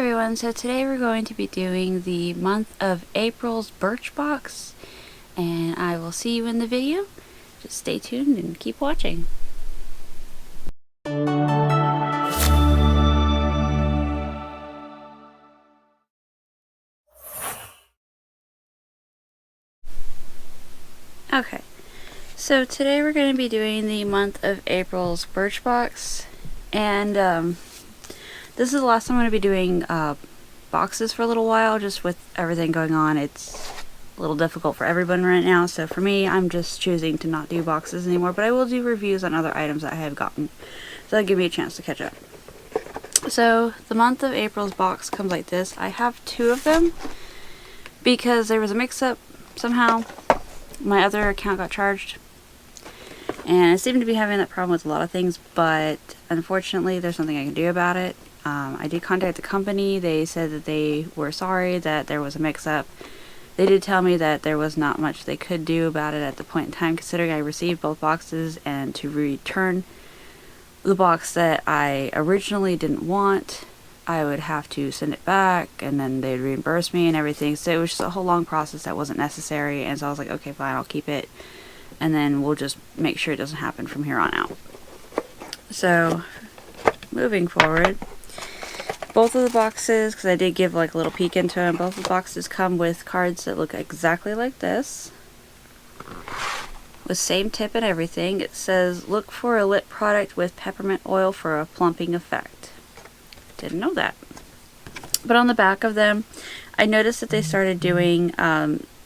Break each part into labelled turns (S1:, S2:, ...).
S1: everyone, so today we're going to be doing the month of April's BirchBox, and I will see you in the video. Just stay tuned and keep watching. Okay, so today we're going to be doing the month of April's BirchBox, and this is the last time I'm going to be doing boxes for a little while. Just with everything going on, it's a little difficult for everyone right now, so for me, I'm just choosing to not do boxes anymore, but I will do reviews on other items that I have gotten, so that'll give me a chance to catch up. So the month of April's box comes like this. I have two of them because there was a mix-up somehow. My other account got charged, and I seem to be having that problem with a lot of things, but unfortunately there's nothing I can do about it. I did contact the company. They said that they were sorry that there was a mix-up. They did tell me that there was not much they could do about it at the point in time, considering I received both boxes, and to return the box that I originally didn't want, I would have to send it back, and then they'd reimburse me and everything. So it was just a whole long process that wasn't necessary, and so I was like, okay, fine, I'll keep it, and then we'll just make sure it doesn't happen from here on out. So moving forward, both of the boxes, because I did give like a little peek into them, both of the boxes come with cards that look exactly like this, with same tip and everything. It says, look for a lip product with peppermint oil for a plumping effect. Didn't know that. But on the back of them, I noticed that they started doing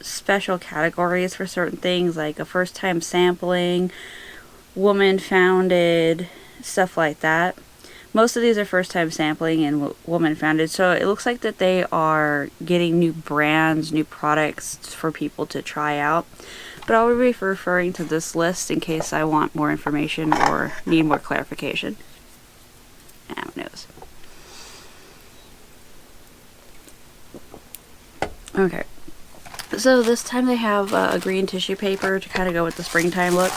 S1: special categories for certain things, like a first time sampling, woman founded, stuff like that. Most of these are first time sampling and woman founded, so it looks like that they are getting new brands, new products for people to try out. But I'll be referring to this list in case I want more information or need more clarification. Ah, my nose. Okay, so this time they have a green tissue paper to kind of go with the springtime look.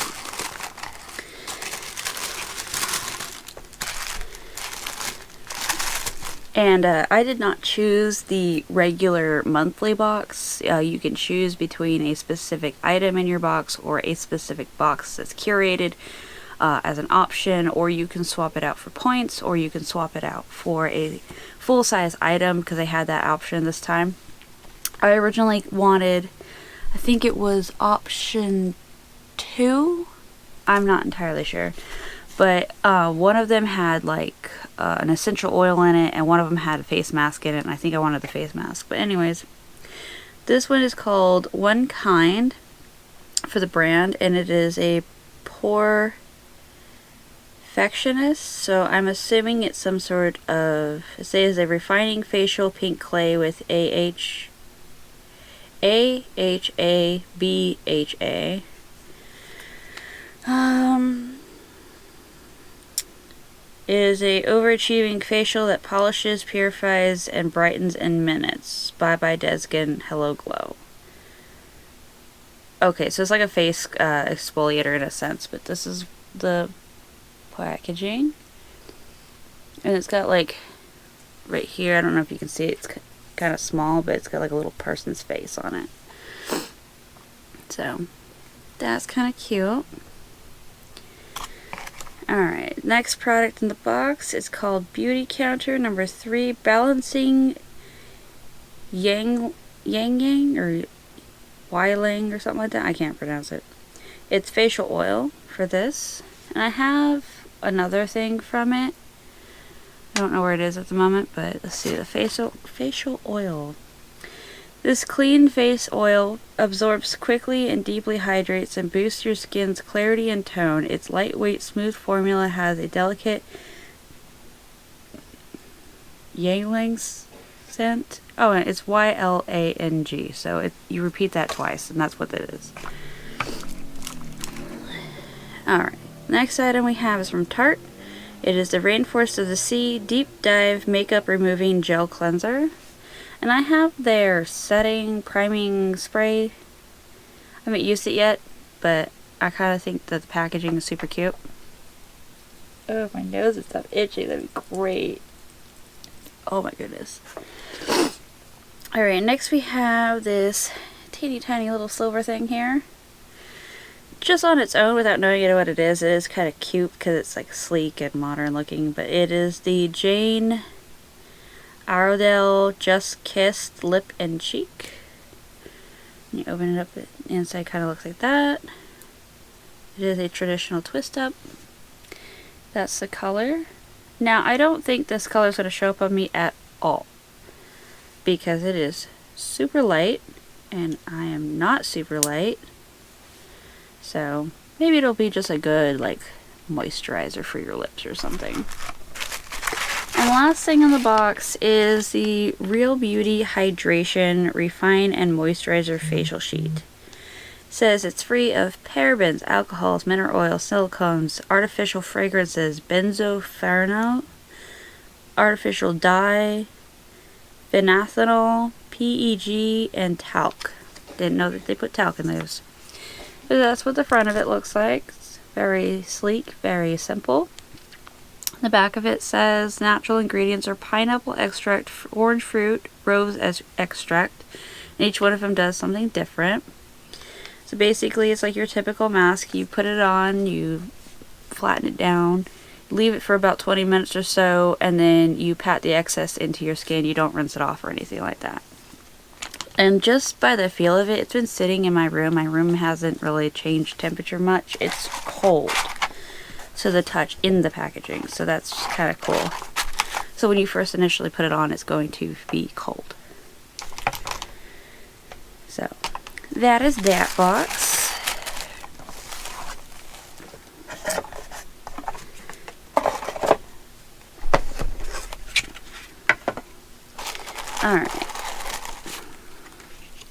S1: And I did not choose the regular monthly box. You can choose between a specific item in your box or a specific box that's curated as an option, or you can swap it out for points, or you can swap it out for a full-size item, because they had that option this time. I originally wanted, I think it was option 2, I'm not entirely sure, but one of them had like an essential oil in it, and one of them had a face mask in it, and I think I wanted the face mask. But anyways, this one is called One Kind for the brand, and it is a perfectionist, so I'm assuming it's some sort of, it says a refining facial pink clay with AHA BHA. Is a overachieving facial that polishes, purifies, and brightens in minutes. Bye bye dead skin, hello glow. Okay, so it's like a face exfoliator in a sense, but this is the packaging, and it's got like right here, I don't know if you can see it, it's kind of small, but it's got like a little person's face on it, so that's kind of cute. Alright, next product in the box is called Beauty Counter number 3, Balancing Yang or Weiling or something like that. I can't pronounce it. It's facial oil for this, and I have another thing from it. I don't know where it is at the moment, but let's see, the facial oil. This clean face oil absorbs quickly and deeply hydrates and boosts your skin's clarity and tone. Its lightweight, smooth formula has a delicate Ylang scent. Oh, and it's YLANG, so you repeat that twice, and that's what it is. Alright, next item we have is from Tarte. It is the Rainforest of the Sea Deep Dive Makeup Removing Gel Cleanser. And I have their setting priming spray. I haven't used it yet, but I kind of think that the packaging is super cute. Oh, my nose is so itchy. That'd be great. Oh my goodness. Alright, next we have this teeny tiny little silver thing here. Just on its own, without knowing what it is kind of cute because it's like sleek and modern looking, but it is the Jane Iredale Just Kissed Lip and Cheek. You open it up, the inside kind of looks like that. It is a traditional twist up. That's the color. Now, I don't think this color is going to show up on me at all because it is super light and I am not super light. So maybe it'll be just a good like moisturizer for your lips or something. And last thing in the box is the Real Beauty Hydration Refine and Moisturizer Facial Sheet. It says it's free of parabens, alcohols, mineral oils, silicones, artificial fragrances, benzophenol, artificial dye, phenethanol, PEG, and talc. Didn't know that they put talc in those. But that's what the front of it looks like. It's very sleek, very simple. The back of it says natural ingredients are pineapple extract, orange fruit, rose extract, and each one of them does something different. So basically it's like your typical mask. You put it on, you flatten it down, leave it for about 20 minutes or so, and then you pat the excess into your skin. You don't rinse it off or anything like that. And just by the feel of it, it's been sitting in my room. My room hasn't really changed temperature much. It's cold. So the touch in the packaging. So that's kind of cool. So when you first initially put it on, it's going to be cold. So that is that box. Alright.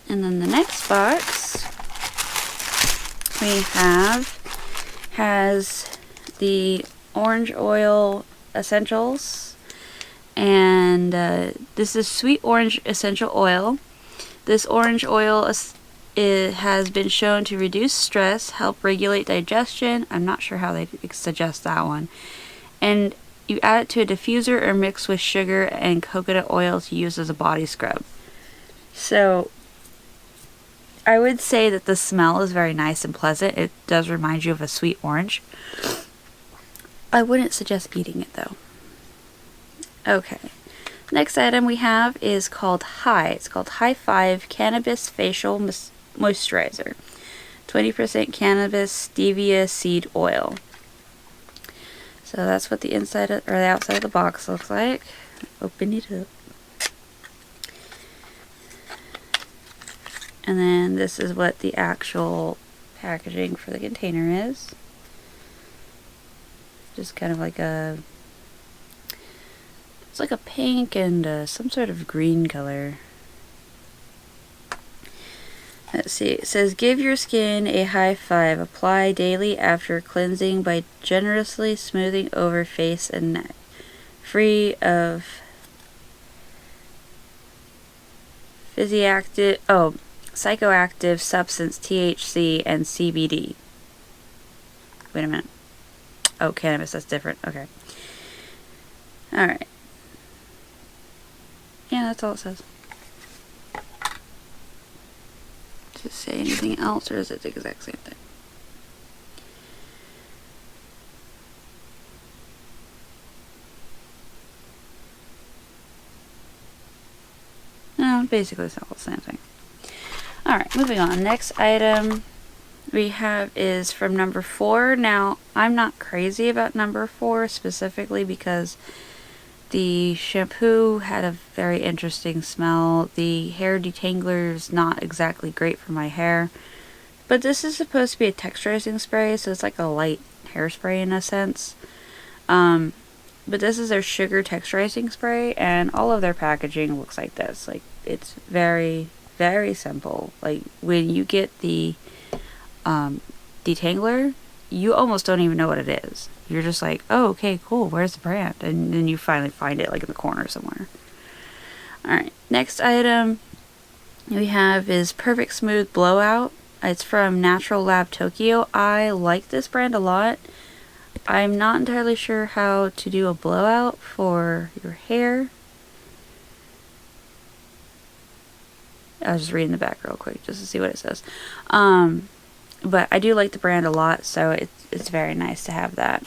S1: And then the next box we has the orange oil essentials, and this is sweet orange essential oil. This orange oil it has been shown to reduce stress, help regulate digestion. I'm not sure how they suggest that one. And you add it to a diffuser or mix with sugar and coconut oil to use as a body scrub. So I would say that the smell is very nice and pleasant. It does remind you of a sweet orange. I wouldn't suggest eating it though. Okay. Next item we have is called High. It's called High 5 Cannabis Facial Moisturizer. 20% cannabis stevia seed oil. So that's what the inside or the outside of the box looks like. Open it up. And then this is what the actual packaging for the container is. Just kind of like a, it's like a pink and some sort of green color. Let's see, it says give your skin a high 5. Apply daily after cleansing by generously smoothing over face and neck. Free of psychoactive substance THC and CBD. Wait a minute. Oh, cannabis, that's different. Okay. Alright. Yeah, that's all it says. Does it say anything else, or is it the exact same thing? No, basically it's all the same thing. Alright, moving on. Next item we have is from number 4. Now, I'm not crazy about number 4 specifically because the shampoo had a very interesting smell. The hair detangler is not exactly great for my hair. But this is supposed to be a texturizing spray, so it's like a light hairspray in a sense. But this is their sugar texturizing spray, and all of their packaging looks like this. Like, it's very, very simple. Like, when you get the detangler, you almost don't even know what it is. You're just like, oh, okay, cool, where's the brand? And then you finally find it like in the corner somewhere. Alright, next item we have is Perfect Smooth Blowout. It's from Natural Lab Tokyo. I like this brand a lot. I'm not entirely sure how to do a blowout for your hair. I was just reading the back real quick just to see what it says. But I do like the brand a lot, so it's very nice to have that.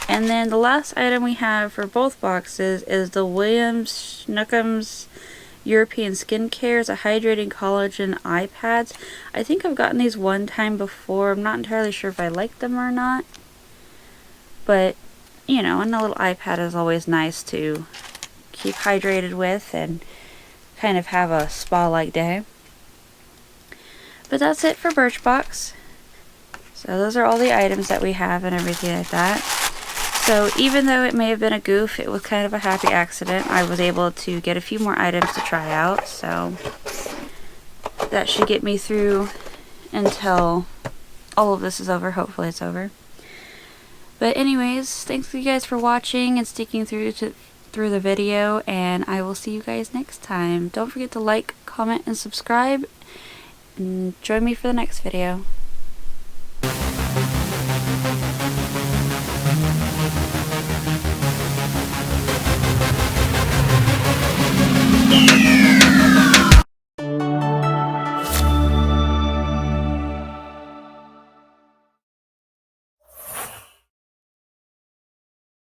S1: And then the last item we have for both boxes is the Williams Schnookums European Skincare. It's a hydrating collagen eye pads. I think I've gotten these one time before. I'm not entirely sure if I like them or not. But, you know, and a little eye pad is always nice to keep hydrated with and kind of have a spa-like day. But that's it for BirchBox. So those are all the items that we have and everything like that. So even though it may have been a goof, it was kind of a happy accident. I was able to get a few more items to try out, so that should get me through until all of this is over. Hopefully it's over. But anyways, thanks you guys for watching and sticking through the video, and I will see you guys next time. Don't forget to like, comment, and subscribe, and join me for the next video.